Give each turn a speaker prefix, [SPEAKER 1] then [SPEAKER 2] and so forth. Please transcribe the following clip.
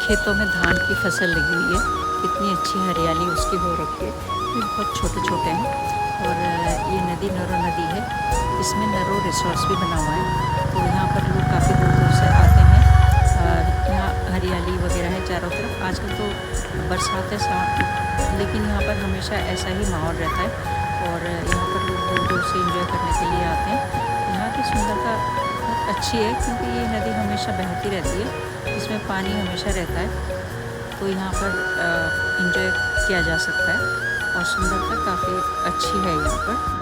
[SPEAKER 1] खेतों में धान की फसल लगी हुई है, कितनी अच्छी हरियाली उसकी हो रखी है। ये बहुत छोटे छोटे हैं और ये नदी नरो नदी है, इसमें नरो रिसोर्स भी बना हुआ है। तो यहाँ पर लोग काफ़ी दूर दूर से आते हैं। यहाँ हरियाली वगैरह है चारों तरफ। आजकल तो बरसात है लेकिन यहाँ पर हमेशा ऐसा ही माहौल रहता है और यहाँ पर लोग दूर दूर से एंजॉय करने के लिए आते हैं। यहाँ की सुंदरता बहुत अच्छी है क्योंकि ये नदी हमेशा बहती रहती है, इसमें पानी हमेशा रहता है, तो यहाँ पर एंजॉय किया जा सकता है और सुंदरता काफ़ी अच्छी है यहाँ पर।